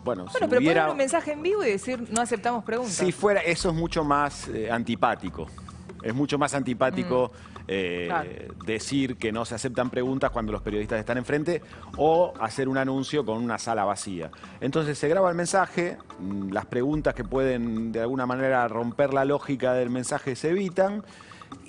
bueno, si Bueno, pero hubiera... poner un mensaje en vivo y decir no aceptamos preguntas. Si fuera, eso es mucho más antipático. Es mucho más antipático Claro. decir que no se aceptan preguntas cuando los periodistas están enfrente o hacer un anuncio con una sala vacía. Entonces se graba el mensaje, las preguntas que pueden de alguna manera romper la lógica del mensaje se evitan.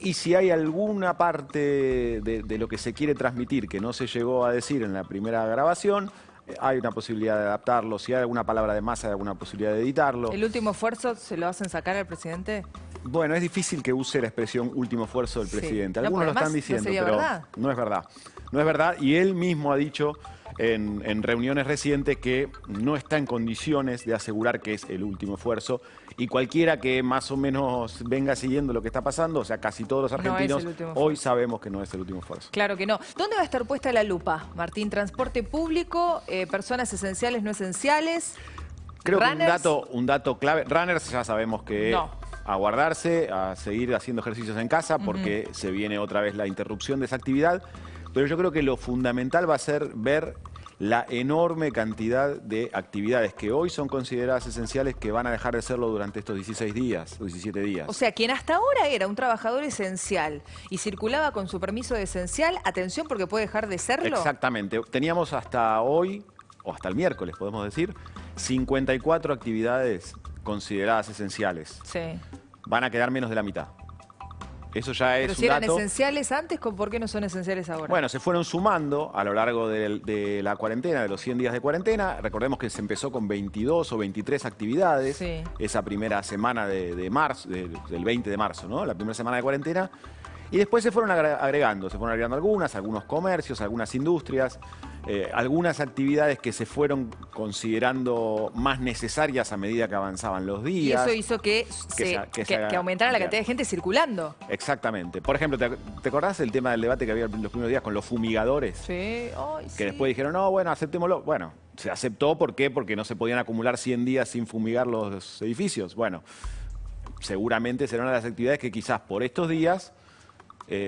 Y si hay alguna parte de lo que se quiere transmitir que no se llegó a decir en la primera grabación, hay una posibilidad de adaptarlo. Si hay alguna palabra de más, hay alguna posibilidad de editarlo. ¿El último esfuerzo se lo hacen sacar al presidente? Bueno, es difícil que use la expresión último esfuerzo del presidente. No, Algunos lo están diciendo, ¿no sería pero verdad? no es verdad. No es verdad. Y él mismo ha dicho en reuniones recientes que no está en condiciones de asegurar que es el último esfuerzo. Y cualquiera que más o menos venga siguiendo lo que está pasando, o sea, casi todos los argentinos, hoy sabemos que no es el último esfuerzo. Claro que no. ¿Dónde va a estar puesta la lupa, Martín? ¿Transporte público? ¿Personas esenciales, no esenciales? Creo ¿Runners? que un dato clave, runners ya sabemos que No. a guardarse, a seguir haciendo ejercicios en casa porque se viene otra vez la interrupción de esa actividad, pero yo creo que lo fundamental va a ser ver la enorme cantidad de actividades que hoy son consideradas esenciales que van a dejar de serlo durante estos 16 días, o 17 días. O sea, quien hasta ahora era un trabajador esencial y circulaba con su permiso de esencial, atención porque puede dejar de serlo. Exactamente. Teníamos hasta hoy, o hasta el miércoles podemos decir, 54 actividades consideradas esenciales. Sí. Van a quedar menos de la mitad. Eso ya es Pero un si eran dato. esenciales antes, ¿por qué no son esenciales ahora? Bueno, se fueron sumando a lo largo de la cuarentena, de los 100 días de cuarentena. Recordemos que se empezó con 22 o 23 actividades Sí. esa primera semana de marzo, del 20 de marzo, ¿no? La primera semana de cuarentena. Y después se fueron agregando algunos comercios, algunas industrias, algunas actividades que se fueron considerando más necesarias a medida que avanzaban los Y días. eso hizo que aumentara la cantidad de gente circulando. Exactamente. Por ejemplo, ¿te acordás del tema del debate que había en los primeros días con los fumigadores? Sí. Ay, Que sí. después dijeron, no, bueno, aceptémoslo. Bueno, se aceptó, ¿por qué? Porque no se podían acumular 100 días sin fumigar los edificios. Bueno, seguramente será una de las actividades que quizás por estos días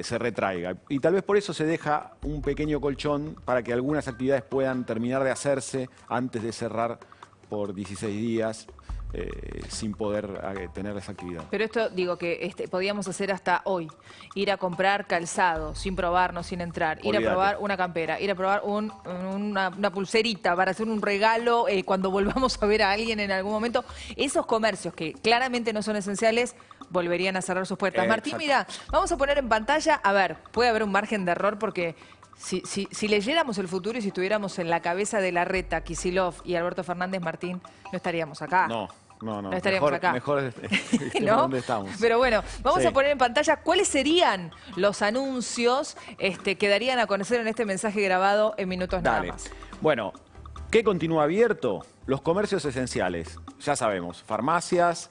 se retraiga. Y tal vez por eso se deja un pequeño colchón para que algunas actividades puedan terminar de hacerse antes de cerrar por 16 días sin poder tener esa actividad. Pero esto, digo, que podíamos hacer hasta hoy. Ir a comprar calzado, sin probarnos, sin entrar. Ir Olvídate. a probar una campera. Ir a probar una pulserita para hacer un regalo cuando volvamos a ver a alguien en algún momento. Esos comercios que claramente no son esenciales volverían a cerrar sus puertas. Martín, mira, vamos a poner en pantalla, a ver, puede haber un margen de error porque si leyéramos el futuro y si estuviéramos en la cabeza de Larreta, Kicillof y Alberto Fernández, Martín, no estaríamos acá. No estaríamos acá. Mejor ¿No? donde estamos. Pero bueno, vamos Sí. a poner en pantalla cuáles serían los anuncios que darían a conocer en este mensaje grabado en minutos Dale. nada más. Bueno, ¿qué continúa abierto? Los comercios esenciales. Ya sabemos, farmacias,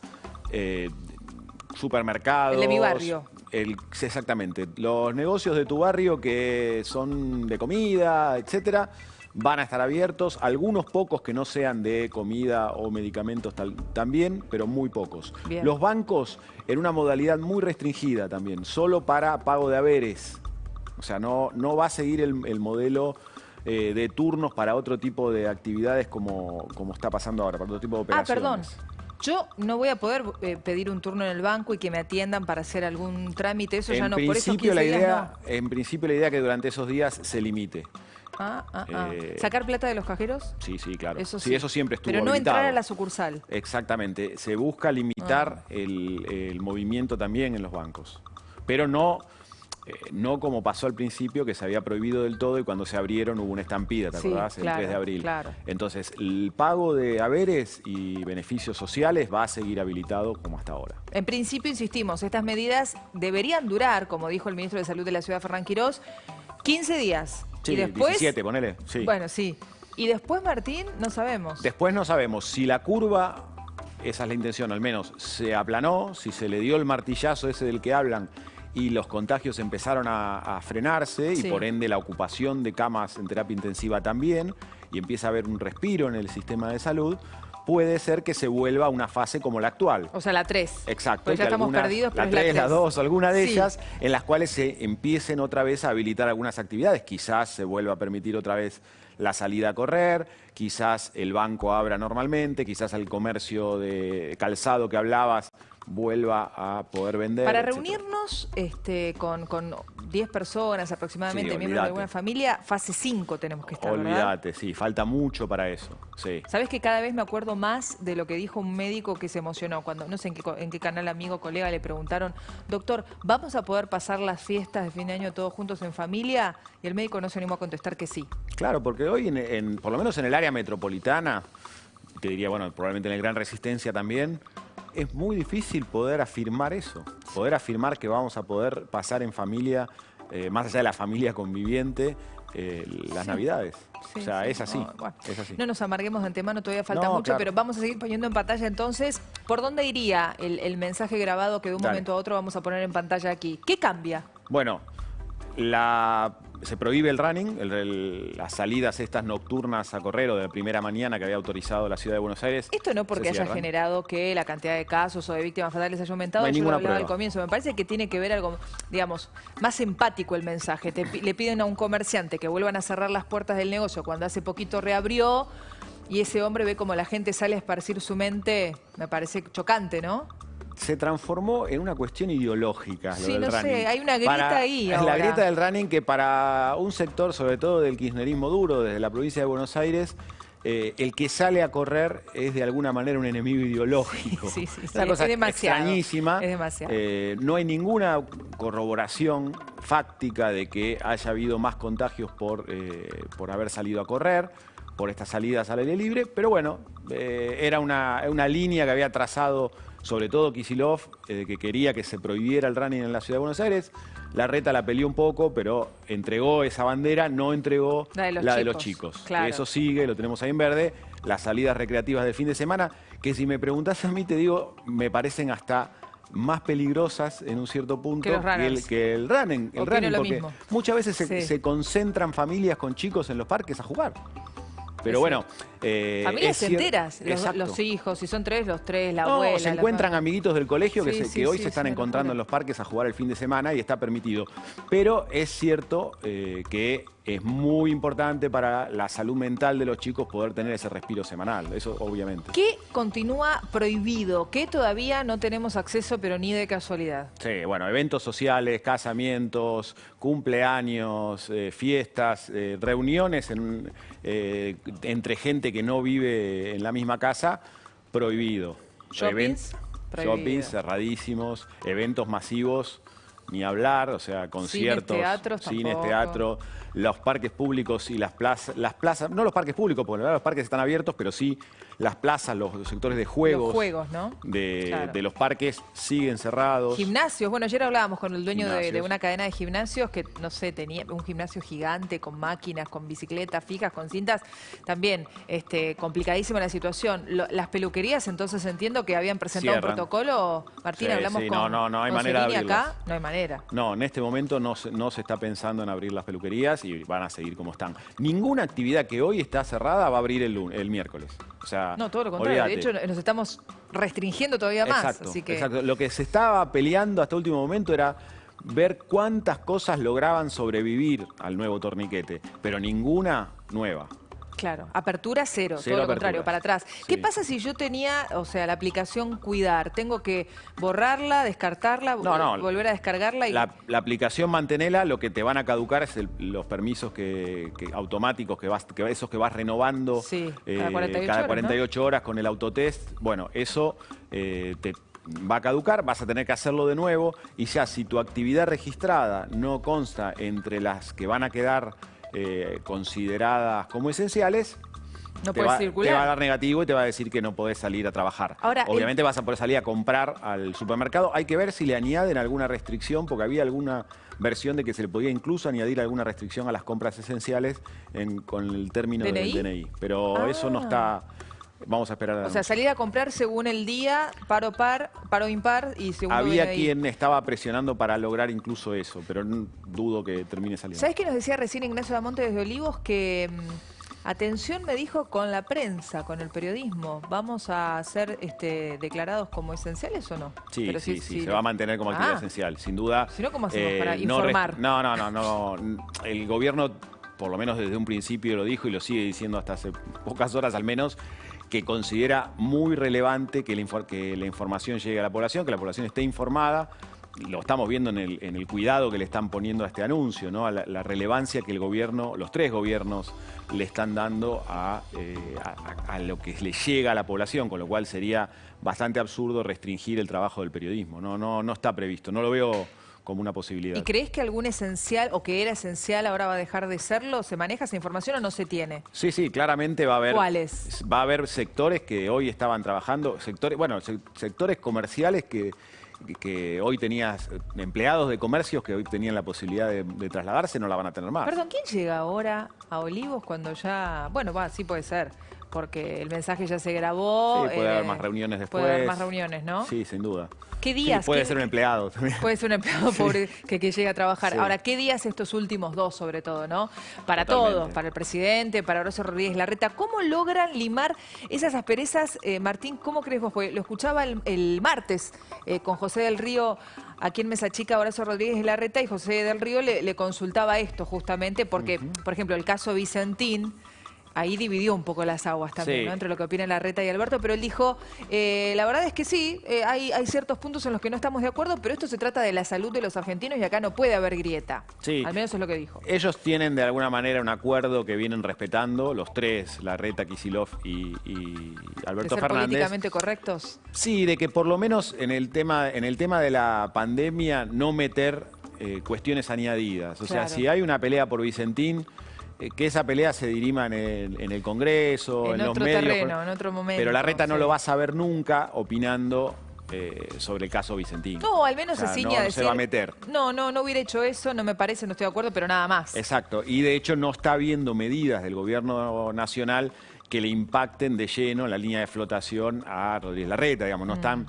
supermercados. El de mi barrio. Exactamente. Los negocios de tu barrio que son de comida, etcétera, van a estar abiertos. Algunos pocos que no sean de comida o medicamentos también, pero muy pocos. Bien. Los bancos en una modalidad muy restringida también, solo para pago de haberes. O sea, no va a seguir el modelo de turnos para otro tipo de actividades como está pasando ahora, para otro tipo de operaciones. Perdón. Yo no voy a poder pedir un turno en el banco y que me atiendan para hacer algún trámite. Eso ya no, por eso 15 días no. En principio la idea es que durante esos días se limite. ¿Sacar plata de los cajeros? Sí, claro. Eso sí, eso siempre estuvo Pero no habilitado. entrar a la sucursal. Exactamente. Se busca limitar el movimiento también en los bancos. Pero no como pasó al principio, que se había prohibido del todo y cuando se abrieron hubo una estampida, ¿te acordás? El 3 de abril. Claro. Entonces, el pago de haberes y beneficios sociales va a seguir habilitado como hasta ahora. En principio, insistimos, estas medidas deberían durar, como dijo el ministro de Salud de la Ciudad, Fernán Quirós, 15 días. Sí, y después, 17, ponele. Sí. Bueno, sí. Y después, Martín, no sabemos. Después no sabemos si la curva, esa es la intención al menos, se aplanó, si se le dio el martillazo ese del que hablan y los contagios empezaron a frenarse y por ende la ocupación de camas en terapia intensiva también y empieza a haber un respiro en el sistema de salud, puede ser que se vuelva a una fase como la actual. O sea, la 3. Exacto. Pues ya estamos perdidos, pero la es la 3, la 2, alguna de Sí. ellas, en las cuales se empiecen otra vez a habilitar algunas actividades. Quizás se vuelva a permitir otra vez la salida a correr, quizás el banco abra normalmente, quizás el comercio de calzado que hablabas vuelva a poder vender. Para etcétera. reunirnos con 10 personas aproximadamente, Sí, miembros de olvídate. alguna familia, fase 5 tenemos que estar, ¿verdad? Olvídate, sí, falta mucho para eso. Sí. Sabes que cada vez me acuerdo más de lo que dijo un médico que se emocionó cuando, no sé en qué canal amigo, colega, le preguntaron, doctor, ¿vamos a poder pasar las fiestas de fin de año todos juntos en familia? Y el médico no se animó a contestar que sí. Claro, porque hoy, por lo menos en el área metropolitana, te diría, bueno, probablemente en el Gran Resistencia también, es muy difícil poder afirmar eso, poder afirmar que vamos a poder pasar en familia, más allá de la familia conviviente, las Navidades. Sí, o sea, sí. es así, No, bueno, es así. no nos amarguemos de antemano, todavía falta No, mucho, claro. pero vamos a seguir poniendo en pantalla entonces. ¿Por dónde iría el mensaje grabado que de un Dale. momento a otro vamos a poner en pantalla aquí? ¿Qué cambia? Bueno, se prohíbe el running, las salidas estas nocturnas a correr o de la primera mañana que había autorizado la Ciudad de Buenos Aires. Esto no porque se haya cierran. generado que la cantidad de casos o de víctimas fatales haya aumentado, No hay yo lo ninguna hablaba al prueba. comienzo, me parece que tiene que ver algo, digamos, más empático el mensaje. Le piden a un comerciante que vuelvan a cerrar las puertas del negocio cuando hace poquito reabrió y ese hombre ve como la gente sale a esparcir su mente, me parece chocante, ¿no? Se transformó en una cuestión ideológica. Sí, lo del no sé, running. hay una grieta ahí Es ahora. la grieta del running que para un sector, sobre todo del kirchnerismo duro, desde la provincia de Buenos Aires, el que sale a correr es de alguna manera un enemigo ideológico. Sí, sí, sí, Una cosa es demasiado, extrañísima. es demasiado. No hay ninguna corroboración fáctica de que haya habido más contagios por haber salido a correr, por estas salidas al aire libre, pero bueno, era una línea que había trazado sobre todo Kicillof, que quería que se prohibiera el running en la Ciudad de Buenos Aires. Larreta la peleó un poco, pero entregó esa bandera, no entregó la de los chicos. claro. Eso sigue, lo tenemos ahí en verde. Las salidas recreativas del fin de semana, que si me preguntás a mí, te digo, me parecen hasta más peligrosas en un cierto punto Que los runners. que el running. El Opino running lo porque mismo. muchas veces Sí. se concentran familias con chicos en los parques a jugar. Pero Es bueno, familias enteras, Exacto. los hijos, si son tres, los tres, la No, abuela. se la encuentran mamá. amiguitos del colegio que, Sí, que sí, hoy sí, se están es una encontrando locura. en los parques a jugar el fin de semana y está permitido. Pero es cierto que es muy importante para la salud mental de los chicos poder tener ese respiro semanal, eso obviamente. ¿Qué continúa prohibido? ¿Qué todavía no tenemos acceso, pero ni de casualidad? Sí, bueno, eventos sociales, casamientos, cumpleaños, fiestas, reuniones entre gente que no vive en la misma casa, prohibido. Shoppings, prohibido. Shoppings cerradísimos, eventos masivos, ni hablar, o sea, conciertos, teatros cines, tampoco. teatro, los parques públicos y las plazas, no los parques públicos, porque la verdad los parques están abiertos, pero sí las plazas, los sectores de juegos, Los juegos, ¿no? de, Claro. de los parques siguen cerrados. Gimnasios, bueno, ayer hablábamos con el dueño de Gimnasios. una cadena de gimnasios que, no sé, tenía un gimnasio gigante con máquinas, con bicicletas fijas, con cintas. También complicadísima la situación. Las peluquerías, entonces entiendo que habían presentado Cierran. un protocolo. Martín, Sí, hablamos sí, con no hay con manera de Cerini acá. abrirlas. No hay manera. No, en este momento no se está pensando en abrir las peluquerías y van a seguir como están. Ninguna actividad que hoy está cerrada va a abrir el miércoles. O sea, No, todo lo contrario. olvídate. De hecho, nos estamos restringiendo todavía más. Exacto, Así que exacto. Lo que se estaba peleando hasta último momento era ver cuántas cosas lograban sobrevivir al nuevo torniquete, pero ninguna nueva. Claro, apertura cero, Cero todo lo contrario, aperturas. para atrás. Sí. ¿Qué pasa si yo tenía, o sea, la aplicación Cuidar? ¿Tengo que borrarla, descartarla, No. volver a descargarla? Y... La aplicación Mantenela, lo que te van a caducar es los permisos automáticos esos que vas renovando Sí, cada 48 cada horas, 48 horas con el autotest. Bueno, eso te va a caducar, vas a tener que hacerlo de nuevo y ya si tu actividad registrada no consta entre las que van a quedar consideradas como esenciales, No te puedes va, circular. te va a dar negativo y te va a decir que no podés salir a trabajar. Ahora, obviamente vas a poder salir a comprar al supermercado. Hay que ver si le añaden alguna restricción, porque había alguna versión de que se le podía incluso añadir alguna restricción a las compras esenciales con el término ¿DNI? del DNI. Pero eso no está... Vamos a esperar a la O sea, salir a comprar según el día, paro par, paro impar y según Había DNI. quien estaba presionando para lograr incluso eso, pero dudo que termine saliendo. ¿Sabés qué nos decía recién Ignacio Damonte desde Olivos? Que, atención, me dijo, con la prensa, con el periodismo, ¿vamos a ser declarados como esenciales o no? Sí, Pero sí, se va a mantener como actividad esencial, sin duda. Si no, ¿cómo hacemos para no informar? No. El gobierno por lo menos desde un principio lo dijo y lo sigue diciendo hasta hace pocas horas al menos, que considera muy relevante que la información llegue a la población, que la población esté informada. Lo estamos viendo en el cuidado que le están poniendo a este anuncio, ¿no? A la relevancia que el gobierno, los tres gobiernos, le están dando a lo que le llega a la población, con lo cual sería bastante absurdo restringir el trabajo del periodismo. No está previsto, no lo veo como una posibilidad. ¿Y crees que algún esencial o que era esencial ahora va a dejar de serlo? ¿Se maneja esa información o no se tiene? Sí, claramente va a haber... ¿Cuáles? Va a haber sectores que hoy estaban trabajando, sectores comerciales que hoy tenías empleados de comercios que hoy tenían la posibilidad de trasladarse, no la van a tener más. Perdón, ¿quién llega ahora a Olivos cuando ya... Bueno, sí puede ser, porque el mensaje ya se grabó. Sí, puede haber más reuniones después. Puede haber más reuniones, ¿no? Sí, sin duda. ¿Qué días? Sí, puede ser un empleado también. Puede ser un empleado pobre que llegue a trabajar. Sí. Ahora, ¿qué días estos últimos dos, sobre todo, no? Para Totalmente. todos, para el presidente, para Horacio Rodríguez Larreta. ¿Cómo logran limar esas asperezas, Martín? ¿Cómo crees vos? Porque lo escuchaba el martes con José del Río aquí en Mesa Chica, Horacio Rodríguez Larreta, y José del Río le consultaba esto justamente porque, por ejemplo, el caso Vicentín, ahí dividió un poco las aguas también, Sí. ¿no? Entre lo que opinan Larreta y Alberto, pero él dijo, la verdad es que sí, hay ciertos puntos en los que no estamos de acuerdo, pero esto se trata de la salud de los argentinos y acá no puede haber grieta. Sí. Al menos es lo que dijo. Ellos tienen de alguna manera un acuerdo que vienen respetando, los tres, Larreta, Kicillof y Alberto ¿De ser Fernández. políticamente correctos? Sí, de que por lo menos en el tema de la pandemia no meter cuestiones añadidas. O sea, Claro. si hay una pelea por Vicentín, que esa pelea se dirima en el Congreso, en los otro medios. terreno, en otro momento. Pero Larreta no sí. lo va a saber nunca opinando sobre el caso Vicentín. No, al menos O sea, se ciña a no decir... se va a meter. No hubiera hecho eso, no me parece, no estoy de acuerdo, pero nada más. Exacto, y de hecho no está habiendo medidas del gobierno nacional que le impacten de lleno la línea de flotación a Rodríguez Larreta, digamos, no están,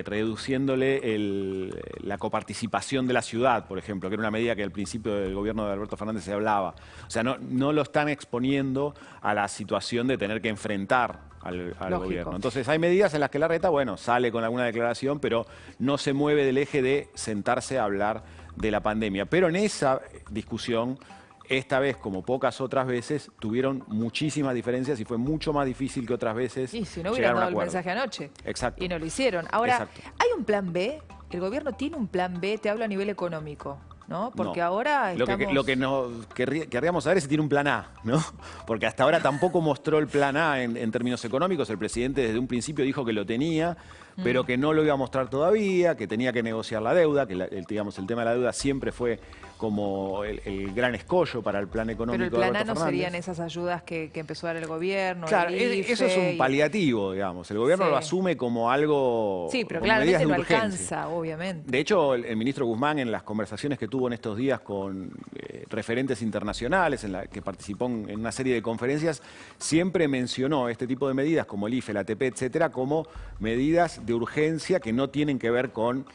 reduciéndole la coparticipación de la ciudad, por ejemplo, que era una medida que al principio del gobierno de Alberto Fernández se hablaba. O sea, no lo están exponiendo a la situación de tener que enfrentar al gobierno. Entonces hay medidas en las que Larreta, sale con alguna declaración, pero no se mueve del eje de sentarse a hablar de la pandemia. Pero en esa discusión, esta vez, como pocas otras veces, tuvieron muchísimas diferencias y fue mucho más difícil que otras veces. Y si no llegar hubieran a un dado el acuerdo. mensaje anoche. Exacto. Y no lo hicieron. Ahora, Exacto. ¿hay un plan B? ¿El gobierno tiene un plan B? Te hablo a nivel económico, ¿no? Porque No. ahora estamos... Lo que querríamos saber es si tiene un plan A, ¿no? Porque hasta ahora tampoco mostró el plan A en términos económicos. El presidente desde un principio dijo que lo tenía, pero que no lo iba a mostrar todavía, que tenía que negociar la deuda, que el tema de la deuda siempre fue como el gran escollo para el plan económico. Pero el plan de A Alberto no Fernández. serían esas ayudas que empezó a dar el gobierno. Claro, el IFE, eso es un paliativo, digamos. El gobierno Sí. lo asume como algo. Sí, pero como medidas claramente de no urgencia. alcanza, obviamente. De hecho, el ministro Guzmán, en las conversaciones que tuvo en estos días con referentes internacionales, en la que participó en una serie de conferencias, siempre mencionó este tipo de medidas, como el IFE, la ATP, etcétera, como medidas de urgencia que no tienen que ver con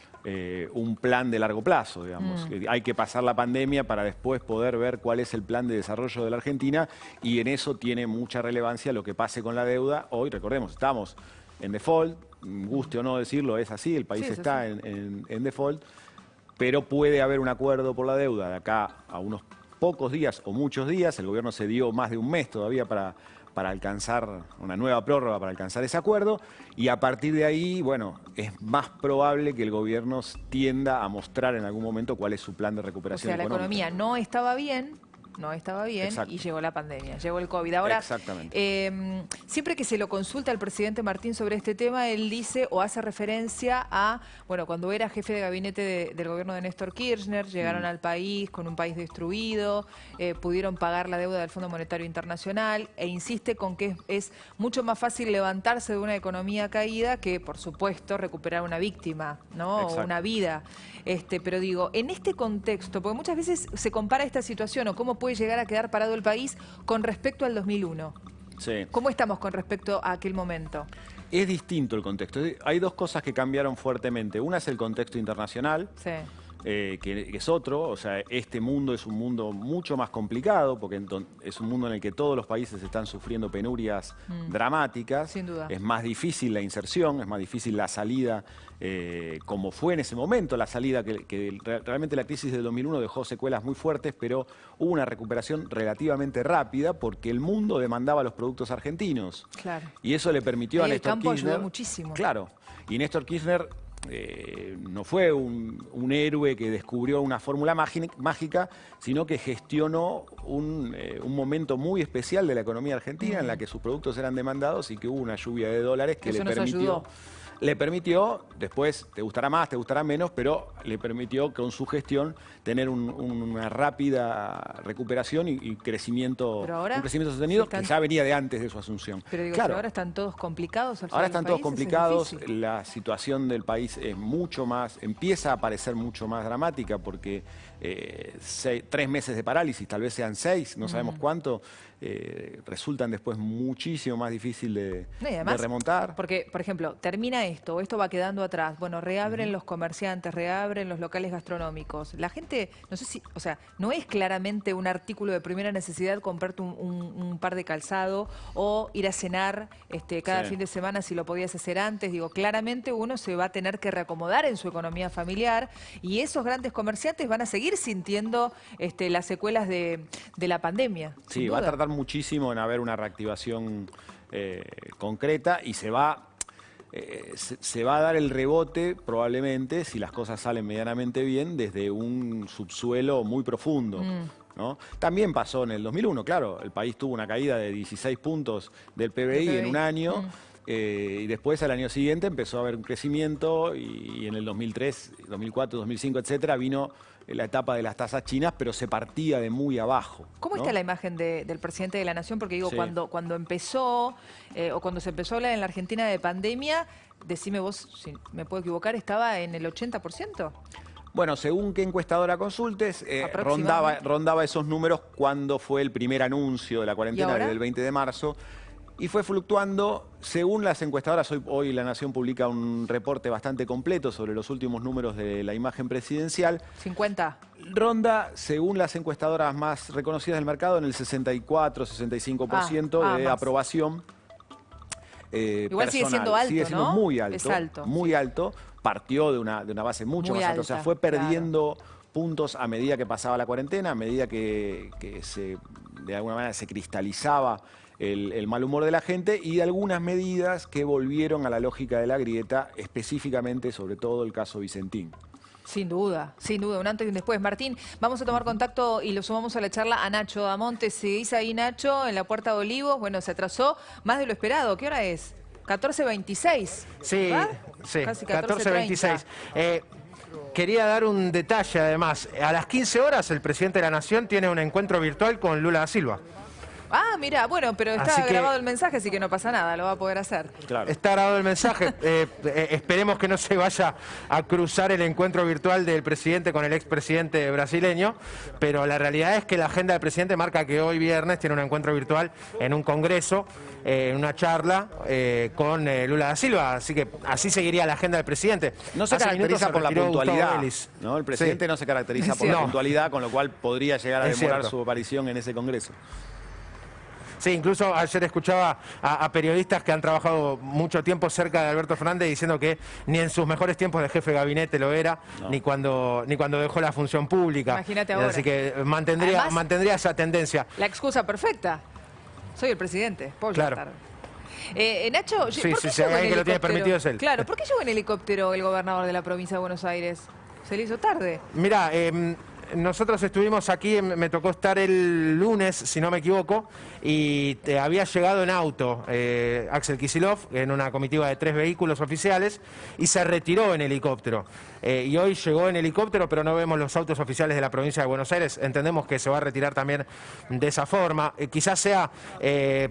un plan de largo plazo, digamos. Hay que pasar la pandemia para después poder ver cuál es el plan de desarrollo de la Argentina, y en eso tiene mucha relevancia lo que pase con la deuda. Hoy, recordemos, estamos en default, guste o no decirlo, es así, el país Sí, es está en default, pero puede haber un acuerdo por la deuda de acá a unos pocos días o muchos días. El gobierno se dio más de un mes todavía para alcanzar una nueva prórroga, para alcanzar ese acuerdo, y a partir de ahí, es más probable que el gobierno tienda a mostrar en algún momento cuál es su plan de O recuperación sea, la económica. economía no estaba bien, Exacto. y llegó la pandemia, llegó el COVID. Ahora, Exactamente. Siempre que se lo consulta al presidente Martín sobre este tema, él dice o hace referencia a, cuando era jefe de gabinete del gobierno de Néstor Kirchner, llegaron al país con un país destruido, pudieron pagar la deuda del Fondo Monetario Internacional, e insiste con que es mucho más fácil levantarse de una economía caída que, por supuesto, recuperar una víctima, ¿no? O una vida. Pero digo, en este contexto, porque muchas veces se compara esta situación o cómo puede llegar a quedar parado el país con respecto al 2001. Sí. ¿Cómo estamos con respecto a aquel momento? Es distinto el contexto. Hay dos cosas que cambiaron fuertemente. Una es el contexto internacional. Sí. que es otro. O sea, este mundo es un mundo mucho más complicado porque es un mundo en el que todos los países están sufriendo penurias dramáticas. Sin duda. Es más difícil la inserción, es más difícil la salida, como fue en ese momento la salida, que realmente la crisis del 2001 dejó secuelas muy fuertes, pero hubo una recuperación relativamente rápida porque el mundo demandaba los productos argentinos. Claro. Y eso le permitió a el Néstor campo Kirchner... ayudó muchísimo. Claro. Y Néstor Kirchner no fue un héroe que descubrió una fórmula mágica, sino que gestionó un momento muy especial de la economía argentina en la que sus productos eran demandados y que hubo una lluvia de dólares que Eso nos ayudó. Le permitió, después te gustará más, te gustará menos, pero le permitió con su gestión tener una rápida recuperación y crecimiento, un crecimiento sostenido que ya venía de antes de su asunción. Pero digo, claro, ahora están todos complicados. Ahora están todos complicados, la situación del país es mucho más, empieza a parecer mucho más dramática porque 3 meses de parálisis, tal vez sean 6, no sabemos cuánto, resultan después muchísimo más difícil de remontar. Porque, por ejemplo, termina esto, o esto va quedando atrás, bueno, reabren los comerciantes, reabren los locales gastronómicos. La gente, no sé si, o sea, no es claramente un artículo de primera necesidad comprarte un par de calzado o ir a cenar cada fin de semana si lo podías hacer antes. Digo, claramente uno se va a tener que reacomodar en su economía familiar y esos grandes comerciantes van a seguir sintiendo las secuelas de la pandemia. Sí, va a tardar muchísimo en haber una reactivación concreta y se va a dar el rebote probablemente, si las cosas salen medianamente bien, desde un subsuelo muy profundo. ¿No? También pasó en el 2001, claro, el país tuvo una caída de 16 puntos del PBI en un año. Y después al año siguiente empezó a haber un crecimiento y en el 2003, 2004, 2005, etcétera, vino la etapa de las tasas chinas, pero se partía de muy abajo. ¿Cómo está la imagen del presidente de la Nación? Porque digo, cuando empezó, o cuando se empezó a hablar en la Argentina de pandemia, decime vos si me puedo equivocar, ¿estaba en el 80%? Bueno, según qué encuestadora consultes, rondaba esos números cuando fue el primer anuncio de la cuarentena del 20 de marzo. Y fue fluctuando según las encuestadoras. Hoy La Nación publica un reporte bastante completo sobre los últimos números de la imagen presidencial. 50. Ronda, según las encuestadoras más reconocidas del mercado, en el 64-65% de aprobación. Igual sigue siendo alto, sigue siendo muy alto. Es alto. Muy alto. Partió de una base mucho más alta. O sea, fue perdiendo puntos a medida que pasaba la cuarentena, a medida que de alguna manera se cristalizaba el mal humor de la gente y de algunas medidas que volvieron a la lógica de la grieta, específicamente, sobre todo, el caso Vicentín. Sin duda, un antes y un después. Martín, vamos a tomar contacto y lo sumamos a la charla a Nacho Damonte. ¿Seguís ahí, Nacho, en la Puerta de Olivos? Bueno, se atrasó más de lo esperado. ¿Qué hora es? 14:26. Sí, sí, casi 14:26. Quería dar un detalle, además. A las 15 horas el presidente de la Nación tiene un encuentro virtual con Lula da Silva. Ah, mira, bueno, pero está grabado el mensaje, así que no pasa nada, lo va a poder hacer. Claro. Está grabado el mensaje. Esperemos que no se vaya a cruzar el encuentro virtual del presidente con el expresidente brasileño, pero la realidad es que la agenda del presidente marca que hoy viernes tiene un encuentro virtual en un congreso, en una charla con Lula da Silva, así que así seguiría la agenda del presidente. No se caracteriza por la puntualidad, ¿no? El presidente no se caracteriza por la puntualidad, con lo cual podría llegar a demorar su aparición en ese congreso. Sí, incluso ayer escuchaba a periodistas que han trabajado mucho tiempo cerca de Alberto Fernández diciendo que ni en sus mejores tiempos de jefe de gabinete lo era, ni cuando dejó la función pública. Imagínate ahora. Así que mantendría esa tendencia. La excusa perfecta. Soy el presidente. Puedo llegar. Nacho, sí, si hay alguien que lo tiene permitido es él. Claro, ¿por qué llegó en helicóptero el gobernador de la provincia de Buenos Aires? ¿Se le hizo tarde? Mirá, nosotros estuvimos aquí, me tocó estar el lunes, si no me equivoco, y había llegado en auto Axel Kicillof en una comitiva de 3 vehículos oficiales y se retiró en helicóptero. Y hoy llegó en helicóptero, pero no vemos los autos oficiales de la provincia de Buenos Aires. Entendemos que se va a retirar también de esa forma. Quizás sea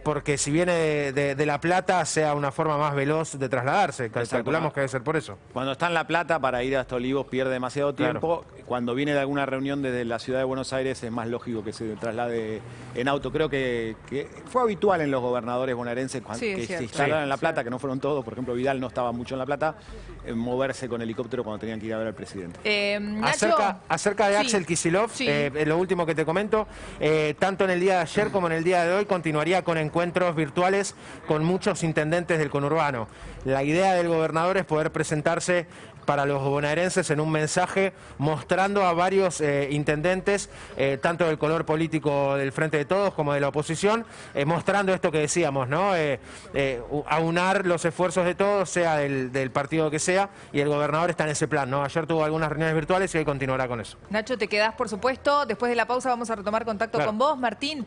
porque si viene de La Plata sea una forma más veloz de trasladarse. Calculamos que debe ser por eso. Cuando está en La Plata para ir hasta Olivos pierde demasiado tiempo. Claro. Cuando viene de alguna reunión reunión desde la ciudad de Buenos Aires es más lógico que se traslade en auto. Creo que fue habitual en los gobernadores bonaerenses que se instalaron en La Plata, que no fueron todos, por ejemplo Vidal no estaba mucho en La Plata, moverse con helicóptero cuando tenían que ir a ver al presidente. Acerca de Axel Kicillof, lo último que te comento, tanto en el día de ayer como en el día de hoy continuaría con encuentros virtuales con muchos intendentes del conurbano. La idea del gobernador es poder presentarse para los bonaerenses en un mensaje mostrando a varios intendentes, tanto del color político del Frente de Todos como de la oposición, mostrando esto que decíamos, ¿no? Aunar los esfuerzos de todos, sea del partido que sea, y el gobernador está en ese plan, ¿no? Ayer tuvo algunas reuniones virtuales y hoy continuará con eso. Nacho, te quedás, por supuesto. Después de la pausa vamos a retomar contacto con vos. Martín,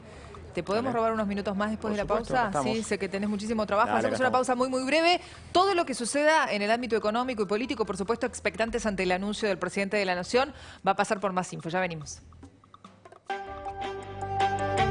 ¿te podemos robar unos minutos más después de la pausa? Sí, sé que tenés muchísimo trabajo. Hacemos una pausa muy, muy breve. Todo lo que suceda en el ámbito económico y político, por supuesto, expectantes ante el anuncio del presidente de la Nación, va a pasar por Más Info. Ya venimos.